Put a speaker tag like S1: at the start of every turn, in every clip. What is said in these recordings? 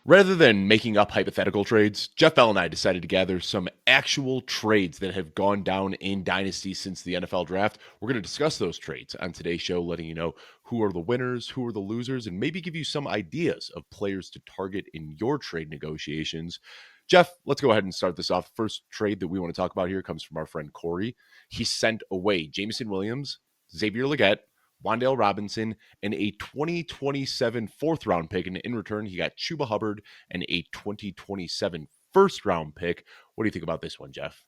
S1: Rather than making up hypothetical trades, Jeff Bell and I decided to gather some actual trades that have gone down in Dynasty since the NFL draft. We're going to discuss those trades on today's show, letting you know who are the winners, who are the losers, and maybe give you some ideas of players to target in your trade negotiations. Jeff, let's go ahead and start this off. First trade that we want to talk about here comes from our friend Cory. He sent away Jameson Williams, Xavier Legette, Wan'Dale Robinson, and a 2027 fourth round pick. And in return, he got Chuba Hubbard and a 2027 first round pick. What do you think about this one, Jeff?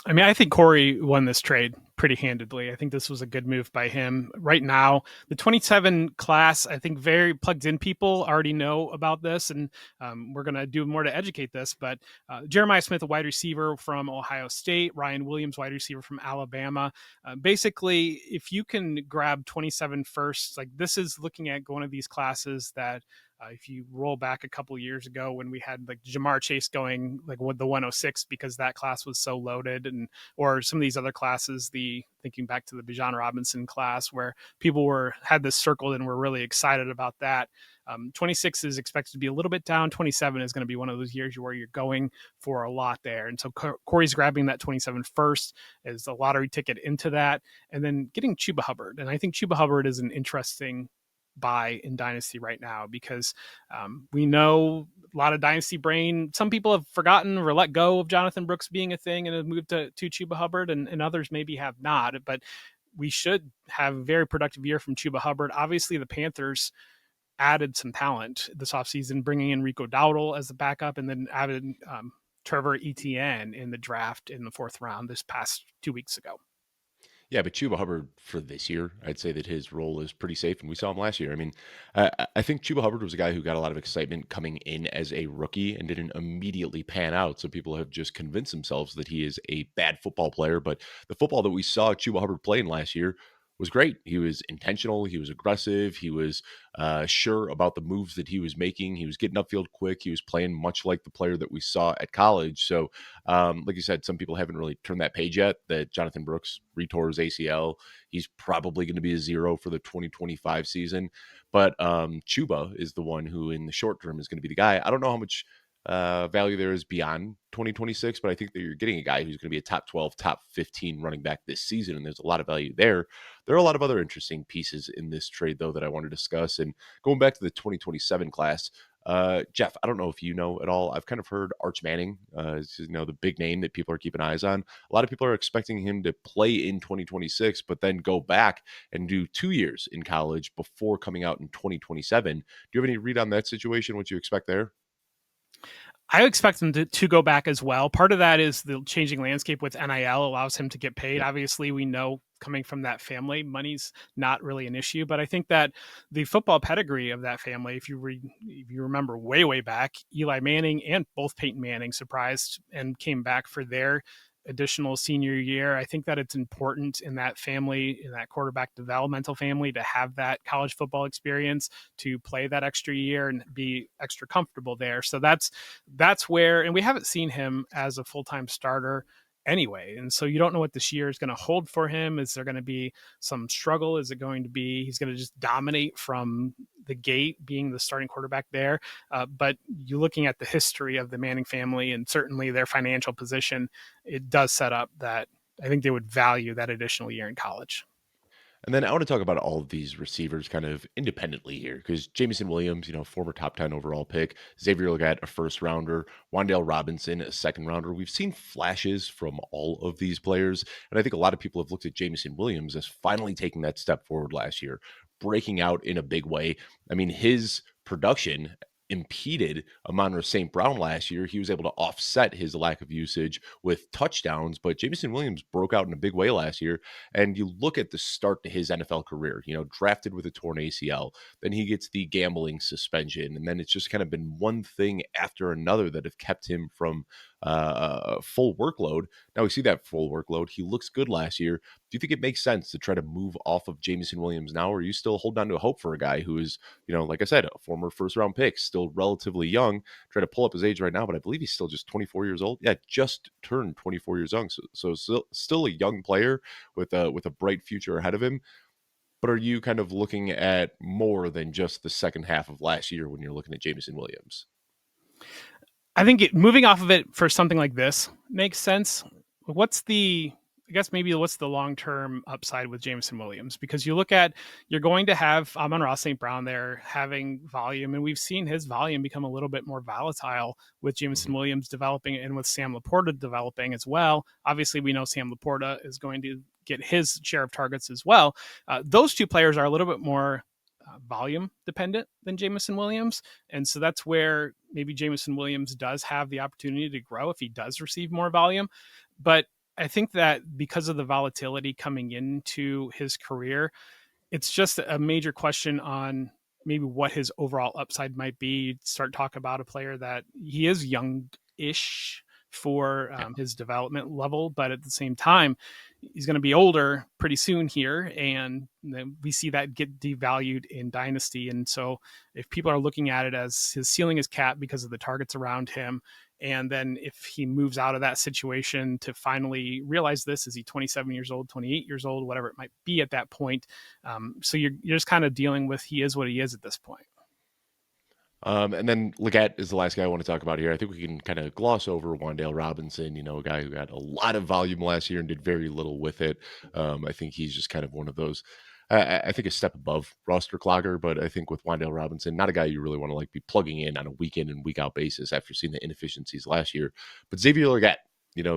S2: I mean, I think Cory won this trade pretty handedly. I think this was a good move by him. Right now, the 27 class, I think very plugged in people already know about this, and we're going to do more to educate this. But Jeremiah Smith, a wide receiver from Ohio State, Ryan Williams, wide receiver from Alabama. Basically, if you can grab 27 firsts, like this is looking at one of these classes that if you roll back a couple years ago when we had like Jamar Chase going like with the 106 because that class was so loaded, and or some of these other classes, the thinking back to the Bijan Robinson class where people had this circled and were really excited about that. 26 is expected to be a little bit down. 27 is going to be one of those years where you're going for a lot there. And so Cory's grabbing that 27 first as a lottery ticket into that, and then getting Chuba Hubbard. And I think Chuba Hubbard is an interesting buy in Dynasty right now because we know a lot of Dynasty brain. Some people have forgotten or let go of Jonathan Brooks being a thing and have moved to Chuba Hubbard, and others maybe have not. But we should have a very productive year from Chuba Hubbard. Obviously, the Panthers added some talent this offseason, bringing in Rico Dowdle as the backup and then added Trevor Etienne in the draft in the fourth round this past 2 weeks ago.
S1: Yeah, but Chuba Hubbard for this year, I'd say that his role is pretty safe, and we saw him last year. I mean, I think Chuba Hubbard was a guy who got a lot of excitement coming in as a rookie and didn't immediately pan out. So people have just convinced themselves that he is a bad football player. But the football that we saw Chuba Hubbard playing last year was great. He was intentional. He was aggressive. He was sure about the moves that he was making. He was getting upfield quick. He was playing much like the player that we saw at college. So, like you said, some people haven't really turned that page yet that Jonathan Brooks retore his ACL. He's probably going to be a zero for the 2025 season. But Chuba is the one who, in the short term, is going to be the guy. I don't know how much value there is beyond 2026, but I think that you're getting a guy who's going to be a top 12, top 15 running back this season, and there's a lot of value there. There are a lot of other interesting pieces in this trade, though, that I want to discuss. And going back to the 2027 class, Jeff, I don't know if you know at all. I've kind of heard Arch Manning, is, the big name that people are keeping eyes on. A lot of people are expecting him to play in 2026, but then go back and do 2 years in college before coming out in 2027. Do you have any read on that situation? What you expect there?
S2: I expect him to go back as well. Part of that is the changing landscape with NIL allows him to get paid.
S1: Yep.
S2: Obviously, we know coming from that family, money's not really an issue. But I think that the football pedigree of that family, if you remember way back, Eli Manning and both Peyton Manning surprised and came back for their additional senior year. I think that it's important in that family, in that quarterback developmental family, to have that college football experience, to play that extra year and be extra comfortable there. So that's where, and we haven't seen him as a full-time starter anyway. And so you don't know what this year is going to hold for him. Is there going to be some struggle? Is it going to be, he's going to just dominate from the gate being the starting quarterback there? But you looking at the history of the Manning family and certainly their financial position, it does set up that I think they would value that additional year in college.
S1: And then I want to talk about all of these receivers kind of independently here because Jameson Williams, former top 10 overall pick, Xavier Legette, a first rounder, Wan'Dale Robinson, a second rounder. We've seen flashes from all of these players. And I think a lot of people have looked at Jameson Williams as finally taking that step forward last year, breaking out in a big way. I mean, his production impeded Amon-Ra St. Brown last year. He was able to offset his lack of usage with touchdowns, but Jameson Williams broke out in a big way last year. And you look at the start to his NFL career, drafted with a torn ACL, then he gets the gambling suspension, and then it's just kind of been one thing after another that have kept him from full workload. Now we see that full workload. He looks good last year. Do you think it makes sense to try to move off of Jameson Williams now, or are you still holding on to hope for a guy who is, like I said, a former first round pick, still relatively young? Try to pull up his age right now, but I believe he's still just 24 years old. Yeah, just turned 24 years young. So still a young player with a bright future ahead of him. But are you kind of looking at more than just the second half of last year when you're looking at Jameson Williams?
S2: I think moving off of it for something like this makes sense. What's the, I guess maybe what's the long term upside with Jameson Williams? Because you look at, you're going to have Amon-Ra St. Brown there having volume, and we've seen his volume become a little bit more volatile with Jameson
S1: Mhm.
S2: Williams developing and with Sam Laporta developing as well. Obviously, we know Sam Laporta is going to get his share of targets as well. Those two players are a little bit more volume dependent than Jameson Williams. And so that's where maybe Jameson Williams does have the opportunity to grow if he does receive more volume. But I think that because of the volatility coming into his career, it's just a major question on maybe what his overall upside might be. Start talking about a player that he is young-ish for
S1: Yeah.
S2: his development level, but at the same time, he's going to be older pretty soon here, and we see that get devalued in Dynasty. And so, if people are looking at it as his ceiling is capped because of the targets around him, and then if he moves out of that situation to finally realize this, is he 27 years old, 28 years old, whatever it might be at that point. So you're just kind of dealing with he is what he is at this point.
S1: And then Leggett is the last guy I want to talk about here. I think we can kind of gloss over Wandale Robinson, a guy who got a lot of volume last year and did very little with it. I think he's just kind of one of those. I think a step above roster clogger, but I think with Wandale Robinson, not a guy you really want to like be plugging in on a week in and week out basis after seeing the inefficiencies last year. But Xavier Leggett,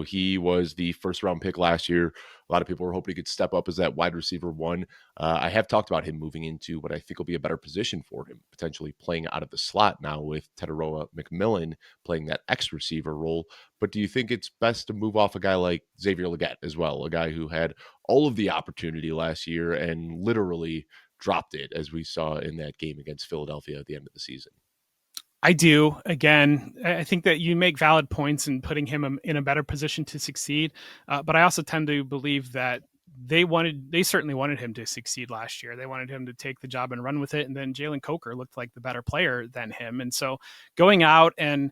S1: he was the first round pick last year. A lot of people were hoping he could step up as that wide receiver one. I have talked about him moving into what I think will be a better position for him, potentially playing out of the slot now with Teteroa McMillan playing that X receiver role. But do you think it's best to move off a guy like Xavier Leggett as well, a guy who had all of the opportunity last year and literally dropped it, as we saw in that game against Philadelphia at the end of the season?
S2: I do. Again, I think that you make valid points in putting him in a better position to succeed. But I also tend to believe that they certainly wanted him to succeed last year. They wanted him to take the job and run with it. And then Jalen Coker looked like the better player than him. And so going out, and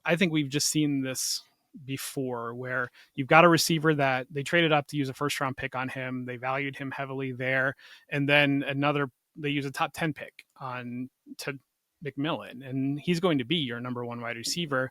S2: I think we've just seen this before where you've got a receiver that they traded up to use a first round pick on him. They valued him heavily there. And then they use a top 10 pick on to McMillan, and he's going to be your number one wide receiver.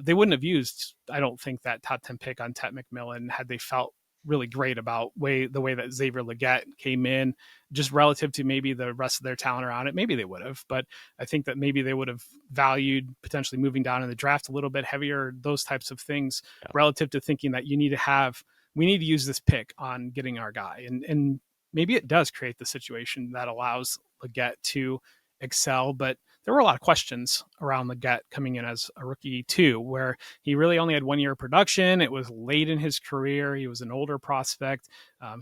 S2: They wouldn't have used, I don't think, that top 10 pick on Tet McMillan had they felt really great about the way that Xavier Leggett came in, just relative to maybe the rest of their talent around it. Maybe they would have, but I think that maybe they would have valued potentially moving down in the draft a little bit heavier, those types of things,
S1: Yeah.
S2: relative to thinking that we need to use this pick on getting our guy. And maybe it does create the situation that allows Leggett to excel, but there were a lot of questions around Leggett coming in as a rookie too, where he really only had 1 year of production. It was late in his career. He was an older prospect.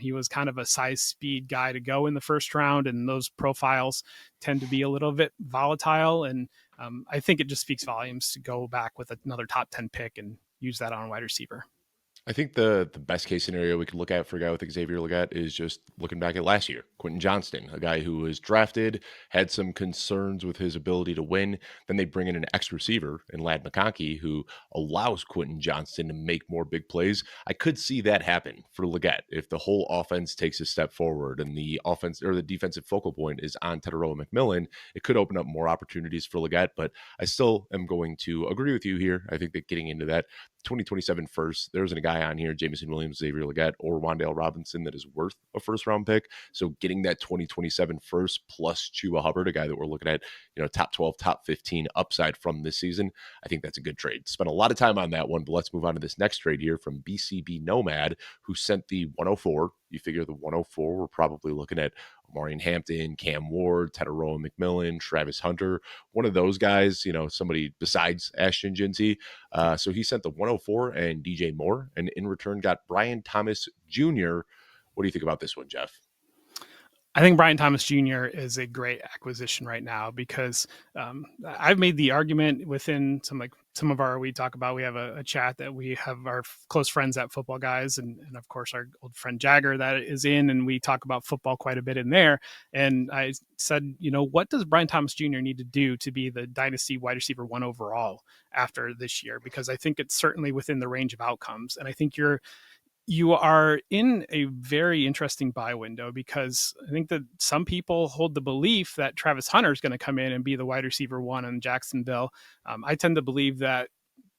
S2: He was kind of a size speed guy to go in the first round, and those profiles tend to be a little bit volatile. And I think it just speaks volumes to go back with another top 10 pick and use that on a wide receiver.
S1: I think the best case scenario we could look at for a guy with Xavier Leggett is just looking back at last year. Quentin Johnston, a guy who was drafted, had some concerns with his ability to win. Then they bring in an ex receiver in Lad McConkey who allows Quentin Johnston to make more big plays. I could see that happen for Leggett if the whole offense takes a step forward and the offense or the defensive focal point is on Teteroa McMillan. It could open up more opportunities for Leggett, but I still am going to agree with you here. I think that getting into that 2027 first. There isn't a guy on here, Jameson Williams, Xavier Leggett, or Wandale Robinson, that is worth a first round pick. So getting that 2027 first plus Chuba Hubbard, a guy that we're looking at, top 12, top 15 upside from this season, I think that's a good trade. Spent a lot of time on that one, but let's move on to this next trade here from BCB Nomad, who sent the 104. You figure the 104, we're probably looking at Omarion Hampton, Cam Ward, Teteroa McMillan, Travis Hunter, one of those guys, somebody besides Ashton Jinty. So he sent the 104 and DJ Moore, and in return got Brian Thomas Jr. What do you think about this one, Jeff?
S2: I think Brian Thomas Jr. is a great acquisition right now because I've made the argument within some of our, we have a chat that we have our close friends at Football Guys, and of course our old friend Jagger that is in, and we talk about football quite a bit in there. And I said, what does Brian Thomas Jr. need to do to be the Dynasty wide receiver one overall after this year? Because I think it's certainly within the range of outcomes. And I think You are in a very interesting buy window because I think that some people hold the belief that Travis Hunter is going to come in and be the wide receiver one in Jacksonville. I tend to believe that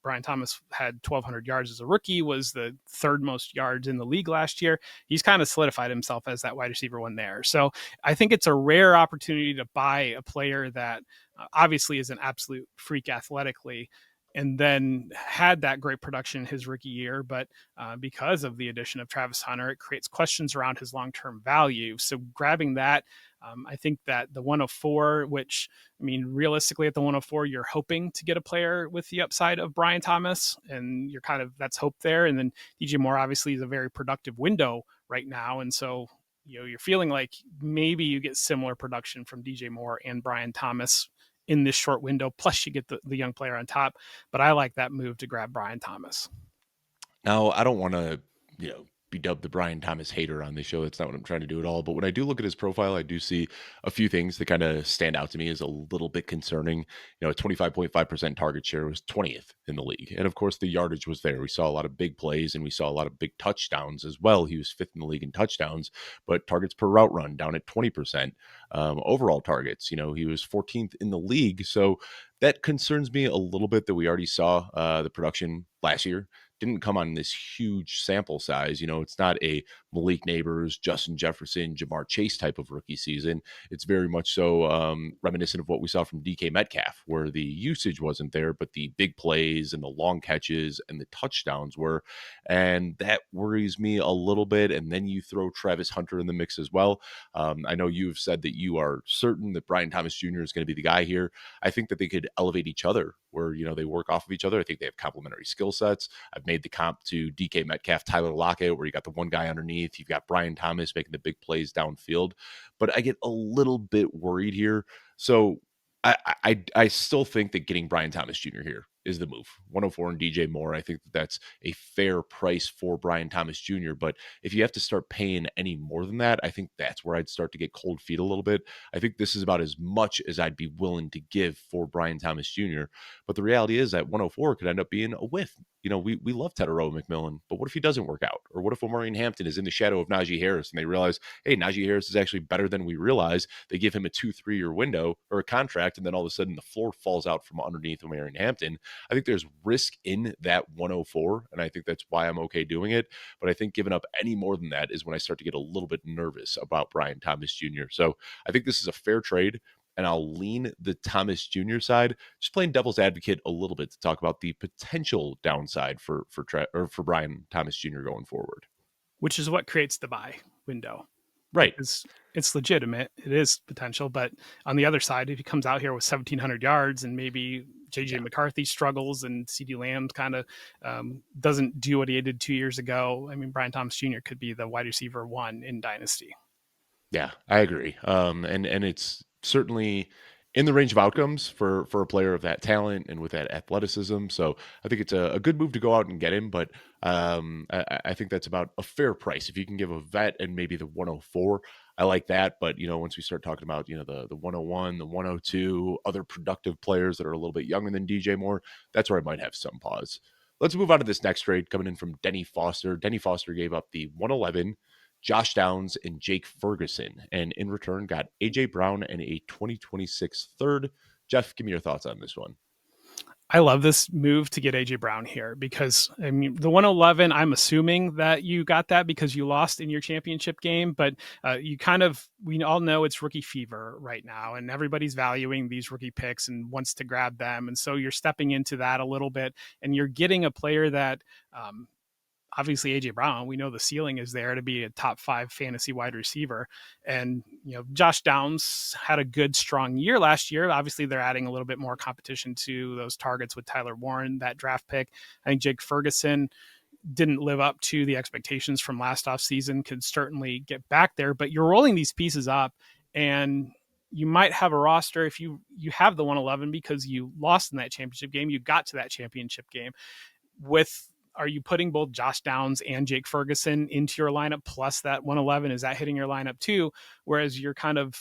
S2: Brian Thomas had 1,200 yards as a rookie, was the third most yards in the league last year. He's kind of solidified himself as that wide receiver one there. So I think it's a rare opportunity to buy a player that obviously is an absolute freak athletically, and then had that great production his rookie year. But because of the addition of Travis Hunter, it creates questions around his long-term value. So grabbing that, I think that the 104, which, I mean, realistically at the 104, you're hoping to get a player with the upside of Brian Thomas, and you're kind of, that's hope there. And then DJ Moore obviously is a very productive window right now. And so, you're feeling like maybe you get similar production from DJ Moore and Brian Thomas in this short window. Plus you get the young player on top. But I like that move to grab Brian Thomas.
S1: Now, I don't want to, be dubbed the Brian Thomas hater on this show. That's not what I'm trying to do at all. But when I do look at his profile, I do see a few things that kind of stand out to me as a little bit concerning. 25.5% target share was 20th in the league. And of course, the yardage was there. We saw a lot of big plays and we saw a lot of big touchdowns as well. He was fifth in the league in touchdowns, but targets per route run down at 20%. Overall targets, he was 14th in the league. So that concerns me a little bit that we already saw the production last year didn't come on this huge sample size. It's not a Malik Neighbors, Justin Jefferson, Jamar Chase type of rookie season. It's very much so reminiscent of what we saw from DK Metcalf, where the usage wasn't there, but the big plays and the long catches and the touchdowns were. And that worries me a little bit. And then you throw Travis Hunter in the mix as well. I know you've said that you are certain that Brian Thomas Jr. is going to be the guy here. I think that they could elevate each other where, they work off of each other. I think they have complementary skill sets. I've made the comp to DK Metcalf, Tyler Lockett, where you got the one guy underneath. You've got Brian Thomas making the big plays downfield. But I get a little bit worried here. So I still think that getting Brian Thomas Jr. here is the move. 104 and DJ Moore. I think that's a fair price for Brian Thomas Jr. But if you have to start paying any more than that, I think that's where I'd start to get cold feet a little bit. I think this is about as much as I'd be willing to give for Brian Thomas Jr. But the reality is that 104 could end up being a whiff. We love Tedero McMillan, but what if he doesn't work out? Or what if Omarion Hampton is in the shadow of Najee Harris and they realize, hey, Najee Harris is actually better than we realize. They give him a 2-3 year window or a contract, and then all of a sudden the floor falls out from underneath Omarion Hampton. I think there's risk in that 104, and I think that's why I'm okay doing it. But I think giving up any more than that is when I start to get a little bit nervous about Brian Thomas Jr. So I think this is a fair trade, and I'll lean the Thomas Jr. side, just playing devil's advocate a little bit to talk about the potential downside for Brian Thomas Jr. going forward.
S2: Which is what creates the buy window.
S1: Right.
S2: It's legitimate. It is potential. But on the other side, if he comes out here with 1,700 yards and maybe JJ McCarthy struggles and CeeDee Lamb kind of doesn't do what he did 2 years ago, I mean, Brian Thomas Jr. could be the wide receiver one in Dynasty.
S1: Yeah, I agree. And it's certainly in the range of outcomes for a player of that talent and with that athleticism. So I think it's a good move to go out and get him. But I think that's about a fair price. If you can give a vet and maybe the 104, I like that. But, once we start talking about, the 101, the 102, other productive players that are a little bit younger than DJ Moore, that's where I might have some pause. Let's move on to this next trade coming in from Denny Foster. Denny Foster gave up the 111, Josh Downs, and Jake Ferguson, and in return got A.J. Brown and a 2026 third. Jeff, give me your thoughts on this one.
S2: I love this move to get AJ Brown here because, I mean, the 111, I'm assuming that you got that because you lost in your championship game, but we all know it's rookie fever right now and everybody's valuing these rookie picks and wants to grab them. And so you're stepping into that a little bit and you're getting a player that, obviously AJ Brown, we know the ceiling is there to be a top 5 fantasy wide receiver. And, Josh Downs had a good, strong year last year. Obviously they're adding a little bit more competition to those targets with Tyler Warren, that draft pick. I think Jake Ferguson didn't live up to the expectations from last offseason, could certainly get back there, but you're rolling these pieces up and you might have a roster if you have the 111 because you lost in that championship game. You got to that championship game are you putting both Josh Downs and Jake Ferguson into your lineup plus that 111? Is that hitting your lineup too? Whereas you're kind of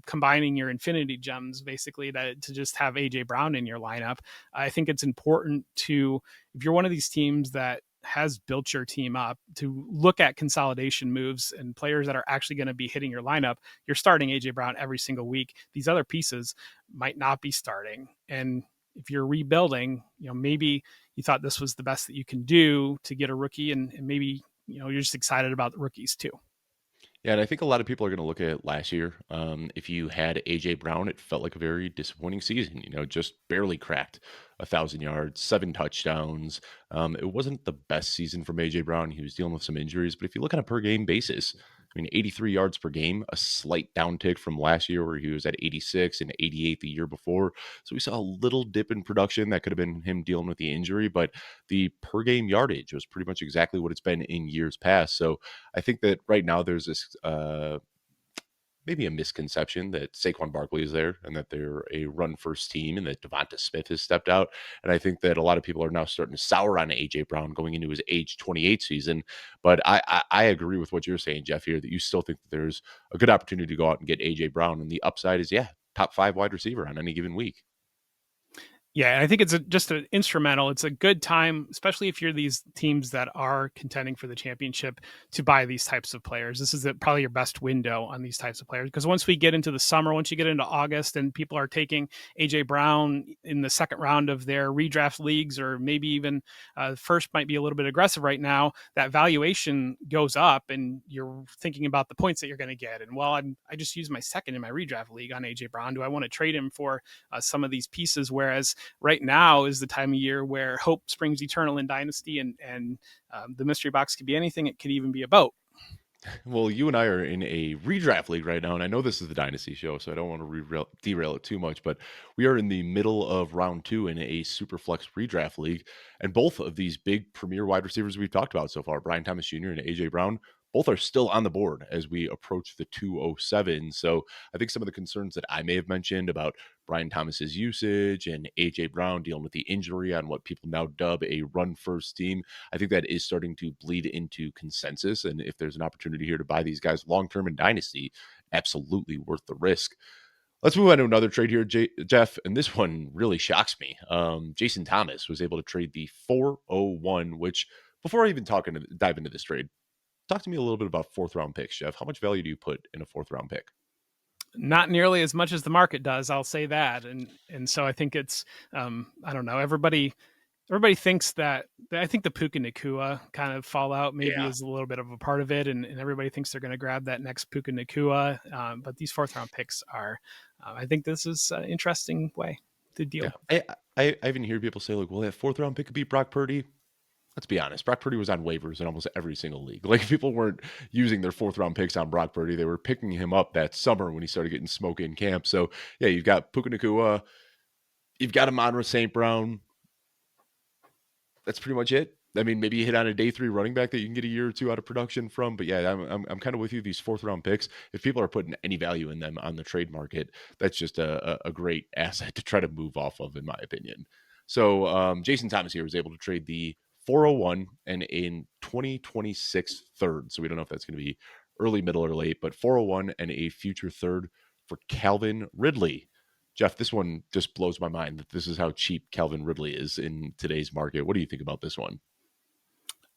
S2: combining your infinity gems basically to just have AJ Brown in your lineup. I think it's important if you're one of these teams that has built your team up to look at consolidation moves and players that are actually going to be hitting your lineup. You're starting AJ Brown every single week. These other pieces might not be starting. And if you're rebuilding, maybe you thought this was the best that you can do to get a rookie, and maybe, you're just excited about the rookies too.
S1: Yeah, and I think a lot of people are going to look at last year. If you had AJ Brown, it felt like a very disappointing season. Just barely cracked 1,000 yards, 7 touchdowns. It wasn't the best season from AJ Brown. He was dealing with some injuries, but if you look on a per game basis, I mean, 83 yards per game, a slight downtick from last year where he was at 86 and 88 the year before. So we saw a little dip in production. That could have been him dealing with the injury, but the per game yardage was pretty much exactly what it's been in years past. So I think that right now there's this maybe a misconception that Saquon Barkley is there and that they're a run first team and that Devonta Smith has stepped out. And I think that a lot of people are now starting to sour on AJ Brown going into his age 28 season. But I agree with what you're saying, Jeff, here that you still think that there's a good opportunity to go out and get AJ Brown. And the upside is, yeah, top 5 wide receiver on any given week.
S2: Yeah, I think it's just an instrumental. It's a good time, especially if you're these teams that are contending for the championship, to buy these types of players. This is probably your best window on these types of players, because once we get into the summer, once you get into August and people are taking AJ Brown in the second round of their redraft leagues, or maybe even first might be a little bit aggressive right now, that valuation goes up and you're thinking about the points that you're going to get. And I just used my second in my redraft league on AJ Brown. Do I want to trade him for some of these pieces? Whereas right now is the time of year where hope springs eternal in Dynasty, and the mystery box could be anything. It could even be a boat.
S1: Well, you and I are in a redraft league right now, and I know this is the Dynasty show, so I don't want to derail it too much, but we are in the middle of round 2 in a Superflex redraft league, and both of these big premier wide receivers we've talked about so far, Brian Thomas Jr. and AJ Brown, both are still on the board as we approach the 207. So I think some of the concerns that I may have mentioned about Brian Thomas's usage and AJ Brown dealing with the injury on what people now dub a run first team, I think that is starting to bleed into consensus. And if there's an opportunity here to buy these guys long term in Dynasty, absolutely worth the risk. Let's move on to another trade here, Jeff. And this one really shocks me. Jason Thomas was able to trade the 401, which before I even dive into this trade, talk to me a little bit about fourth round picks, Jeff. How much value do you put in a fourth round pick?
S2: Not nearly as much as the market does, I'll say that. And so I think it's I don't know. Everybody thinks that. I think the Puka Nakua kind of fallout maybe
S1: Yeah.
S2: is a little bit of a part of it, and everybody thinks they're going to grab that next Puka Nakua. But these fourth round picks are. I think this is an interesting way to
S1: Yeah.
S2: deal.
S1: I even hear people say, like, well, that fourth round pick could be Brock Purdy. Let's be honest. Brock Purdy was on waivers in almost every single league. Like, people weren't using their fourth round picks on Brock Purdy. They were picking him up that summer when he started getting smoke in camp. So, yeah, you've got Puka Nakua, you've got Amon-Ra St. Brown. That's pretty much it. I mean, maybe you hit on a day 3 running back that you can get a year or 2 out of production from. But yeah, I'm kind of with you. These fourth round picks, if people are putting any value in them on the trade market, that's just a great asset to try to move off of, in my opinion. So Jason Thomas here was able to trade the 401 and in 2026 third. So we don't know if that's going to be early, middle, or late, but 401 and a future third for Calvin Ridley. Jeff, this one just blows my mind that this is how cheap Calvin Ridley is in today's market. What do you think about this one?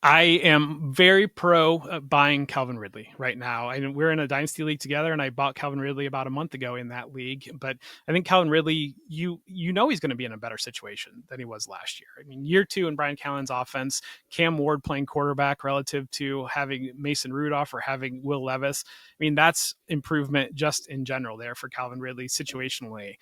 S2: I am very pro buying Calvin Ridley right now. We're in a dynasty league together, and I bought Calvin Ridley about a month ago in that league. But I think Calvin Ridley, you know, he's going to be in a better situation than he was last year. I mean, year 2 in Brian Callen's offense, Cam Ward playing quarterback relative to having Mason Rudolph or having Will Levis. I mean, that's improvement just in general there for Calvin Ridley situationally.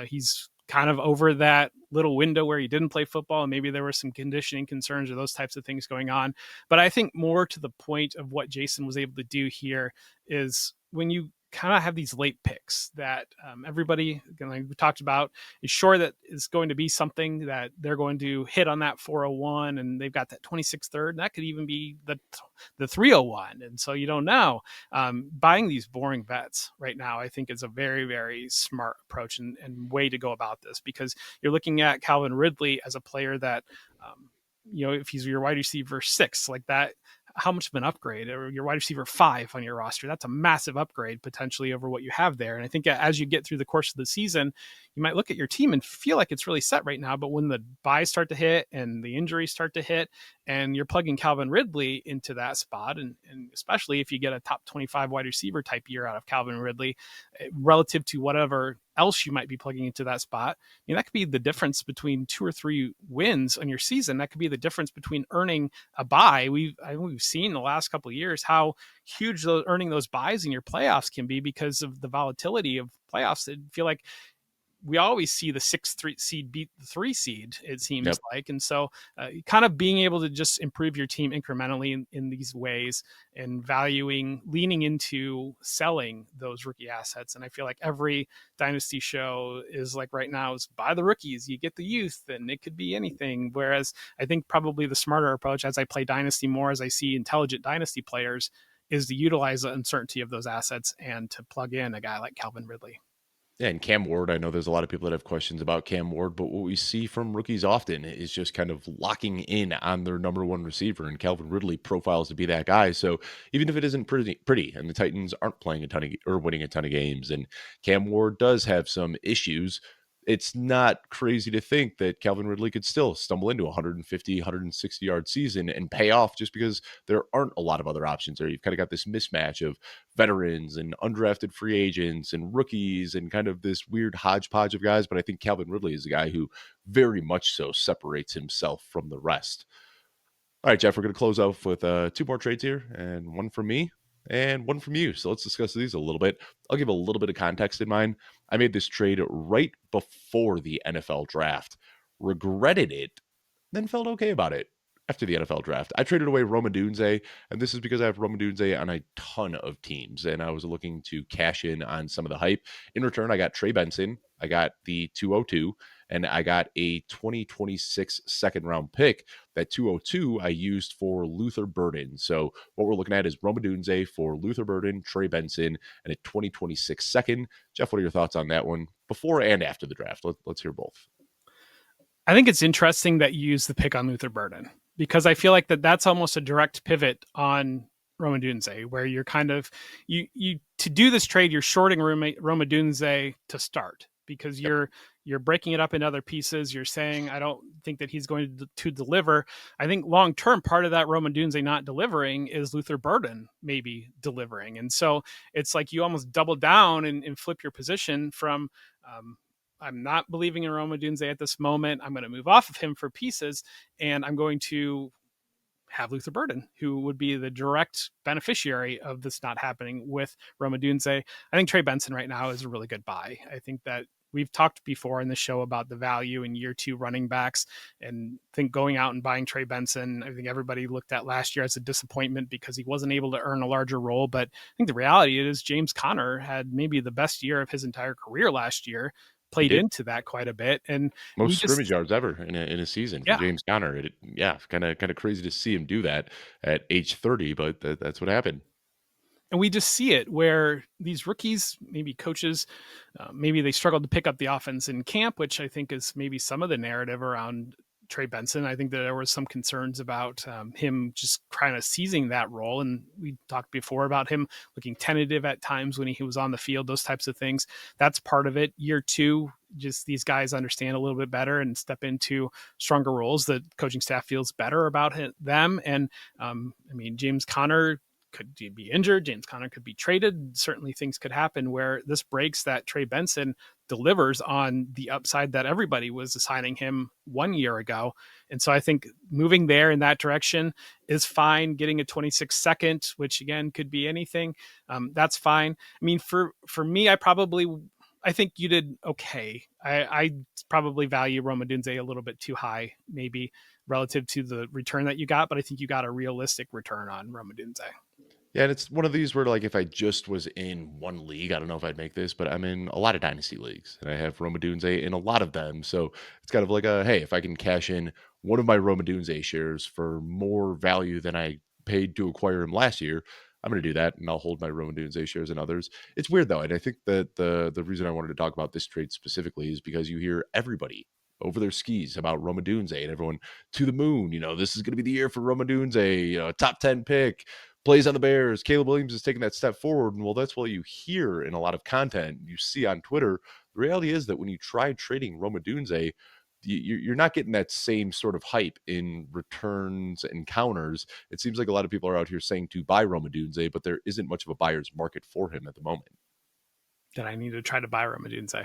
S2: He's kind of over that little window where he didn't play football and maybe there were some conditioning concerns or those types of things going on. But I think more to the point of what Jason was able to do here is when you kind of have these late picks that everybody, like we talked about, is sure that is going to be something that they're going to hit on that 401, and they've got that 26th third, and that could even be the 301. And so you don't know. Buying these boring bets right now, I think, is a very, very smart approach and way to go about this, because you're looking at Calvin Ridley as a player that, if he's your wide receiver 6 like that, how much of an upgrade, or your wide receiver 5 on your roster. That's a massive upgrade potentially over what you have there. And I think as you get through the course of the season, you might look at your team and feel like it's really set right now. But when the buys start to hit and the injuries start to hit, and you're plugging Calvin Ridley into that spot, and especially if you get a top 25 wide receiver type year out of Calvin Ridley, relative to whatever else you might be plugging into that spot, that could be the difference between 2 or 3 wins on your season. That could be the difference between earning a bye. We've seen the last couple of years how huge earning those buys in your playoffs can be because of the volatility of playoffs. I feel like we always see the 6-3 seed beat the 3 seed, it seems
S1: Yep.
S2: like. And so kind of being able to just improve your team incrementally in these ways, and leaning into selling those rookie assets. And I feel like every dynasty show is like right now is buy the rookies, you get the youth, and it could be anything. Whereas I think probably the smarter approach, as I play dynasty more, as I see intelligent dynasty players, is to utilize the uncertainty of those assets and to plug in a guy like Calvin Ridley.
S1: Yeah, and Cam Ward, I know there's a lot of people that have questions about Cam Ward, but what we see from rookies often is just kind of locking in on their number one receiver, and Calvin Ridley profiles to be that guy. So even if it isn't pretty, and the Titans aren't playing a ton of or winning a ton of games, and Cam Ward does have some issues, it's not crazy to think that Calvin Ridley could still stumble into a 150, 160 yard season and pay off just because there aren't a lot of other options there. You've kind of got this mismatch of veterans and undrafted free agents and rookies and kind of this weird hodgepodge of guys. But I think Calvin Ridley is a guy who very much so separates himself from the rest. All right, Jeff, we're going to close off with 2 more trades here, and one from me and one from you. So let's discuss these a little bit. I'll give a little bit of context in mind. I made this trade right before the NFL draft, regretted it, then felt okay about it after the NFL draft. I traded away Roma Dunze, and this is because I have Roma Dunze on a ton of teams, and I was looking to cash in on some of the hype. In return, I got Trey Benson, I got the 202, and I got a 2026 second round pick. That 202 I used for Luther Burden. So what we're looking at is Roma Dunze for Luther Burden, Trey Benson, and a 2026 second. Jeff, what are your thoughts on that one before and after the draft? Let's hear both.
S2: I think it's interesting that you use the pick on Luther Burden, because I feel like that's almost a direct pivot on Roma Dunze, where you're kind of you to do this trade, you're shorting Roma Dunze to start, because
S1: Yep.
S2: you're breaking it up in other pieces. You're saying, I don't think that he's going to deliver. I think long term, part of that Roma Dunze not delivering is Luther Burden maybe delivering. And so it's like you almost double down and flip your position from I'm not believing in Roma Dunze at this moment. I'm going to move off of him for pieces, and I'm going to have Luther Burden, who would be the direct beneficiary of this not happening with Roma Dunze. I think Trey Benson right now is a really good buy. I think that we've talked before in the show about the value in year 2 running backs, and I think going out and buying Trey Benson, I think everybody looked at last year as a disappointment because he wasn't able to earn a larger role. But I think the reality is James Conner had maybe the best year of his entire career last year,
S1: He
S2: played
S1: did.
S2: into that quite a bit. And we
S1: Most scrimmage
S2: just,
S1: yards ever in a season for
S2: yeah,
S1: James Conner. Yeah, kind of crazy to see him do that at age 30, but that's what happened.
S2: and we just see it where these rookies, maybe coaches, maybe they struggled to pick up the offense in camp, which I think is maybe some of the narrative around Trey Benson. I think that there was some concerns about him just kind of seizing that role. And we talked before about him looking tentative at times when he was on the field, those types of things. That's part of it. Year 2, just these guys understand a little bit better and step into stronger roles. The coaching staff feels better about them. And I mean, James Conner could be injured. James Conner could be traded. Certainly things could happen where this breaks that Trey Benson delivers on the upside that everybody was assigning him 1 year ago. And so I think moving there in that direction is fine. Getting a 26 second, which again could be anything, that's fine. I mean, for me, I think you did okay. I probably value Roma Dunze a little bit too high, maybe relative to the return that you got, but I think you got a realistic return on Roma Dunze.
S1: Yeah, and it's one of these where, like, if I just was in one league, I don't know if I'd make this, but I'm in a lot of dynasty leagues, and I have Roma Dunze in a lot of them. So it's kind of like hey, if I can cash in one of my Roma Dunze shares for more value than I paid to acquire him last year, I'm going to do that, and I'll hold my Roma Dunze shares in others. It's weird though, and I think that the reason I wanted to talk about this trade specifically is because you hear everybody over their skis about Roma Dunze, and everyone to the moon. This is going to be the year for Roma Dunze, top 10 pick, plays on the Bears. Caleb Williams is taking that step forward. And well, that's what you hear in a lot of content you see on Twitter. The reality is that when you try trading Roma Dunze, you're not getting that same sort of hype in returns and counters. It seems like a lot of people are out here saying to buy Roma Dunze, but there isn't much of a buyer's market for him at the moment.
S2: That I need to try to buy Roma Dunze.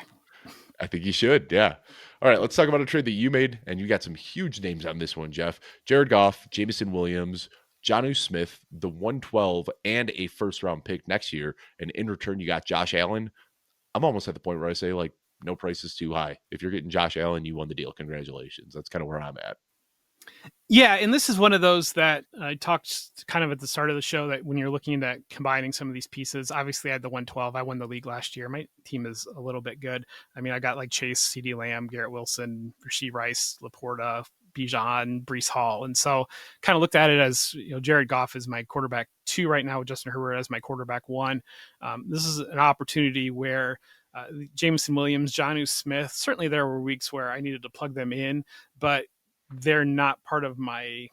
S1: I think you should. Yeah. All right. Let's talk about a trade that you made. And you got some huge names on this one, Jeff. Jared Goff, Jameson Williams, Jonnu Smith, the 112, and a first round pick next year. And in return, you got Josh Allen. I'm almost at the point where I say, like, no price is too high. If you're getting Josh Allen, you won the deal. Congratulations. That's kind of where I'm at.
S2: Yeah, and this is one of those that I talked kind of at the start of the show, that when you're looking at combining some of these pieces, obviously I had the 112. I won the league last year. My team is a little bit good. I mean, I got like Chase, CD Lamb, Garrett Wilson, Rashee Rice, Laporta, Bijan, Brees Hall. And so kind of looked at it as, Jared Goff is my quarterback 2 right now with Justin Herbert as my quarterback 1. This is an opportunity where Jameson Williams, Jonnu Smith, certainly there were weeks where I needed to plug them in, but they're not part of my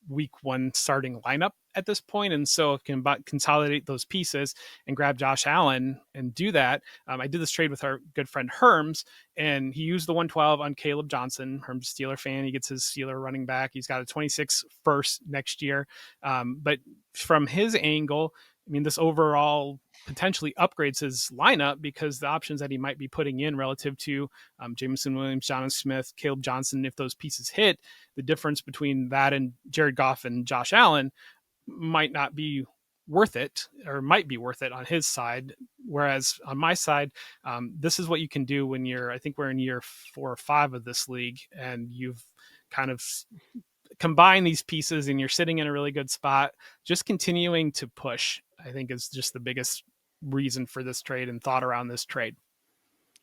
S2: week 1 starting lineup at this point. And so if I can consolidate those pieces and grab Josh Allen and do that. I did this trade with our good friend Herms, and he used the 112 on Caleb Johnson. Herms, Steeler fan. He gets his Steeler running back. He's got a 26 first next year. But from his angle, I mean, this overall potentially upgrades his lineup, because the options that he might be putting in relative to Jameson Williams, Jonnu Smith, Caleb Johnson, if those pieces hit, the difference between that and Jared Goff and Josh Allen might not be worth it, or might be worth it on his side. Whereas on my side, this is what you can do when I think we're in year 4 or 5 of this league, and you've kind of combine these pieces and you're sitting in a really good spot. Just continuing to push, I think, is just the biggest reason for this trade and thought around this trade.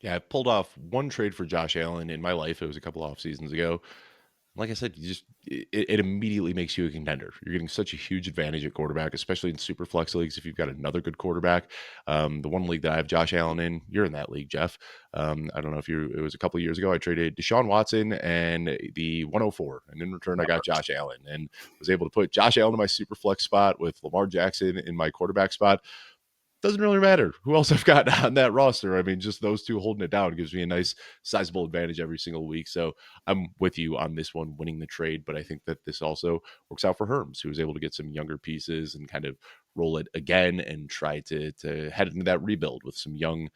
S1: Yeah, I pulled off one trade for Josh Allen in my life. It was a couple off seasons ago. Like I said, it immediately makes you a contender. You're getting such a huge advantage at quarterback, especially in super flex leagues. If you've got another good quarterback, the one league that I have Josh Allen in, you're in that league, Jeff. I don't know if it was a couple of years ago. I traded Deshaun Watson and the 104, and in return, I got Josh Allen and was able to put Josh Allen in my super flex spot with Lamar Jackson in my quarterback spot. Doesn't really matter who else I've got on that roster. I mean, just those two holding it down gives me a nice sizable advantage every single week. So I'm with you on this one, winning the trade. But I think that this also works out for Herms, who was able to get some younger pieces and kind of roll it again and try to head into that rebuild with some young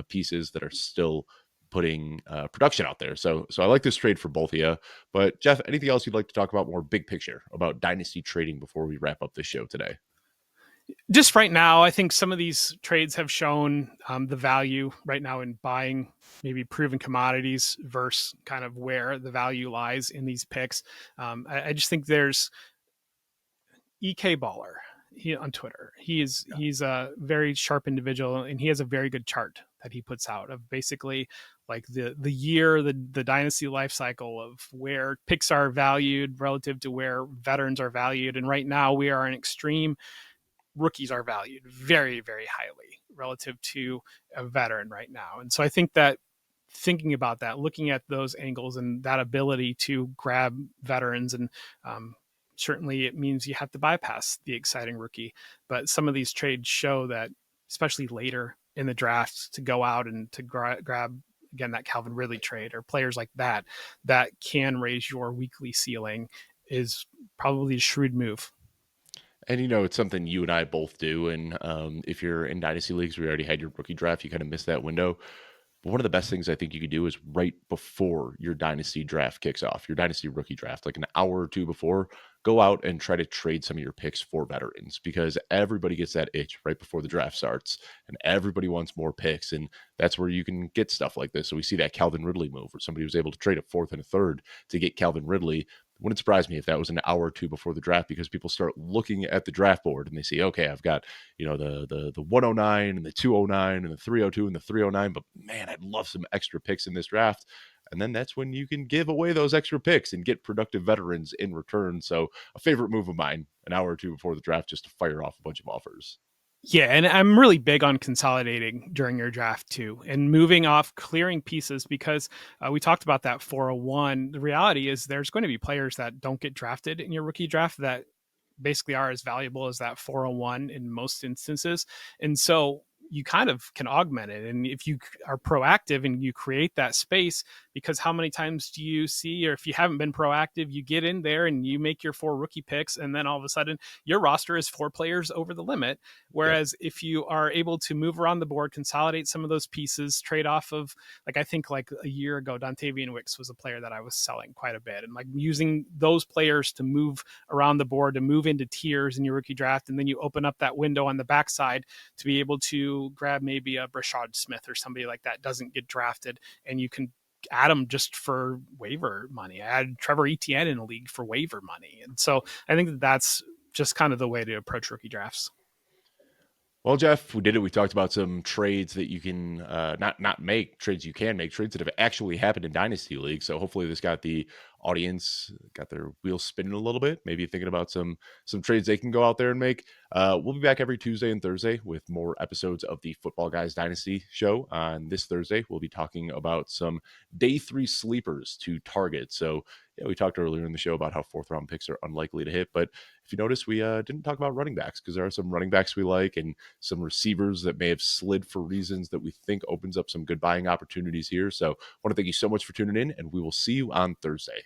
S1: pieces that are still putting production out there. So I like this trade for both of you. But Jeff, anything else you'd like to talk about more big picture about dynasty trading before we wrap up this show today?
S2: Just right now, I think some of these trades have shown the value right now in buying maybe proven commodities versus kind of where the value lies in these picks. I just think there's EK Baller on Twitter. He's a very sharp individual, and he has a very good chart that he puts out of basically like the year, the dynasty life cycle of where picks are valued relative to where veterans are valued. And right now we are an extreme. Rookies are valued very, very highly relative to a veteran right now. And so I think that thinking about that, looking at those angles and that ability to grab veterans, and certainly it means you have to bypass the exciting rookie. But some of these trades show that, especially later in the draft, to go out and to grab, again, that Calvin Ridley trade or players like that can raise your weekly ceiling is probably a shrewd move.
S1: And, it's something you and I both do. And if you're in dynasty leagues, we already had your rookie draft, you kind of missed that window. But one of the best things I think you could do is right before your dynasty draft kicks off, your dynasty rookie draft, like an hour or two before, go out and try to trade some of your picks for veterans, because everybody gets that itch right before the draft starts and everybody wants more picks. And that's where you can get stuff like this. So we see that Calvin Ridley move where somebody was able to trade a 4th and a 3rd to get Calvin Ridley. Wouldn't surprise me if that was an hour or two before the draft, because people start looking at the draft board and they see, okay, I've got, the 109 and the 209 and the 302 and the 309, but man, I'd love some extra picks in this draft. And then that's when you can give away those extra picks and get productive veterans in return. So a favorite move of mine, an hour or two before the draft, just to fire off a bunch of offers.
S2: Yeah, and I'm really big on consolidating during your draft too, and moving off, clearing pieces because we talked about that 401. The reality is there's going to be players that don't get drafted in your rookie draft that basically are as valuable as that 401 in most instances. And so you kind of can augment it. And if you are proactive and you create that space, because how many times do you see, or if you haven't been proactive, you get in there and you make your 4 rookie picks, and then all of a sudden your roster is 4 players over the limit.
S1: Yep.
S2: Whereas if you are able to move around the board, consolidate some of those pieces, trade off of, like, I think like a year ago, Dontavian Wicks was a player that I was selling quite a bit, and like using those players to move around the board, to move into tiers in your rookie draft. And then you open up that window on the backside to be able to grab maybe a Brashad Smith or somebody like that doesn't get drafted, and you can add them just for waiver money. Add Trevor Etienne in a league for waiver money. And so I think that that's just kind of the way to approach rookie drafts.
S1: Well, Jeff, we did it. We talked about some trades that you can not make, trades you can make, trades that have actually happened in Dynasty League. So hopefully this got the audience got their wheels spinning a little bit, maybe thinking about some trades they can go out there and make. We'll be back every Tuesday and Thursday with more episodes of the Football Guys Dynasty show. On this Thursday, we'll be talking about some day 3 sleepers to target. So yeah, we talked earlier in the show about how 4th-round picks are unlikely to hit, but if you notice, we didn't talk about running backs because there are some running backs we like and some receivers that may have slid for reasons that we think opens up some good buying opportunities here. So I want to thank you so much for tuning in, and we will see you on Thursday.